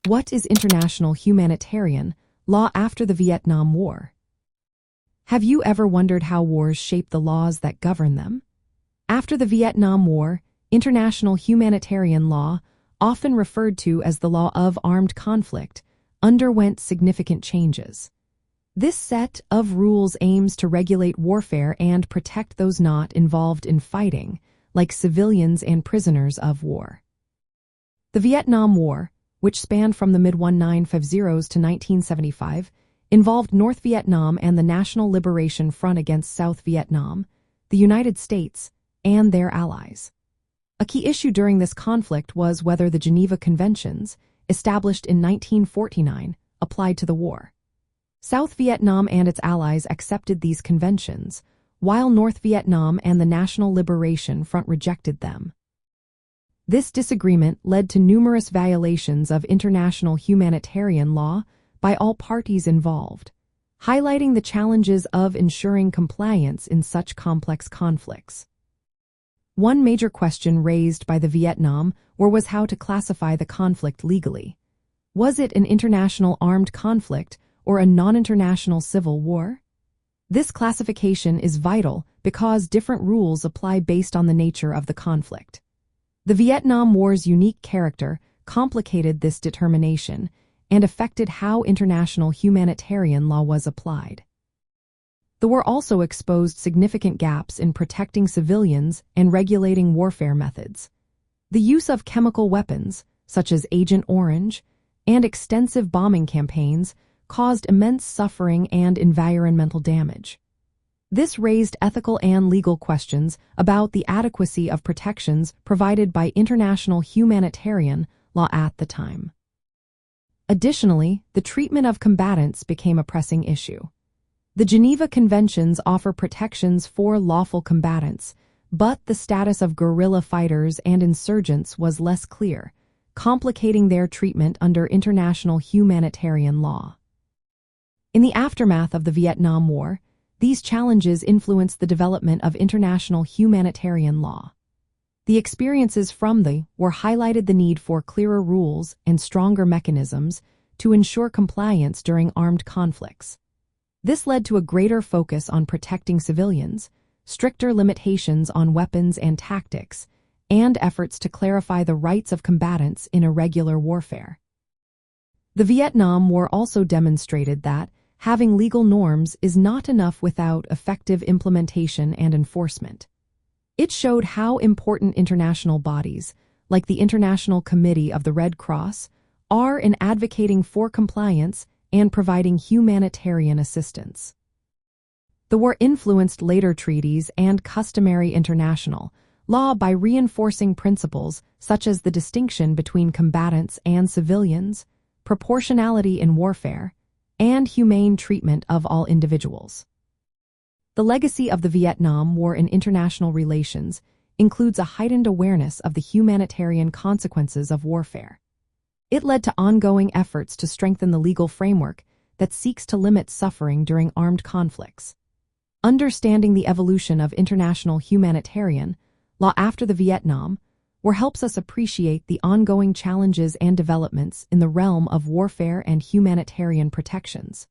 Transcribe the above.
What is international humanitarian law after the Vietnam War? Have you ever wondered how wars shape the laws that govern them? After the Vietnam War, international humanitarian law, often referred to as the law of armed conflict, underwent significant changes. This set of rules aims to regulate warfare and protect those not involved in fighting, like civilians and prisoners of war. The Vietnam War, which spanned from the mid-1950s to 1975, involved North Vietnam and the National Liberation Front against South Vietnam, the United States, and their allies. A key issue during this conflict was whether the Geneva Conventions, established in 1949, applied to the war. South Vietnam and its allies accepted these conventions, while North Vietnam and the National Liberation Front rejected them. This disagreement led to numerous violations of international humanitarian law by all parties involved, highlighting the challenges of ensuring compliance in such complex conflicts. One major question raised by the Vietnam War was how to classify the conflict legally. Was it an international armed conflict or a non-international civil war? This classification is vital because different rules apply based on the nature of the conflict. The Vietnam War's unique character complicated this determination and affected how international humanitarian law was applied. The war also exposed significant gaps in protecting civilians and regulating warfare methods. The use of chemical weapons, such as Agent Orange, and extensive bombing campaigns caused immense suffering and environmental damage. This raised ethical and legal questions about the adequacy of protections provided by international humanitarian law at the time. Additionally, the treatment of combatants became a pressing issue. The Geneva Conventions offer protections for lawful combatants, but the status of guerrilla fighters and insurgents was less clear, complicating their treatment under international humanitarian law. In the aftermath of the Vietnam War, these challenges influenced the development of international humanitarian law. The experiences from the war highlighted the need for clearer rules and stronger mechanisms to ensure compliance during armed conflicts. This led to a greater focus on protecting civilians, stricter limitations on weapons and tactics, and efforts to clarify the rights of combatants in irregular warfare. The Vietnam War also demonstrated that having legal norms is not enough without effective implementation and enforcement. It showed how important international bodies, like the International Committee of the Red Cross, are in advocating for compliance and providing humanitarian assistance. The war influenced later treaties and customary international law by reinforcing principles such as the distinction between combatants and civilians, proportionality in warfare, and humane treatment of all individuals. The legacy of the Vietnam War in international relations includes a heightened awareness of the humanitarian consequences of warfare. It led to ongoing efforts to strengthen the legal framework that seeks to limit suffering during armed conflicts. Understanding the evolution of international humanitarian law after the Vietnam War helps us appreciate the ongoing challenges and developments in the realm of warfare and humanitarian protections.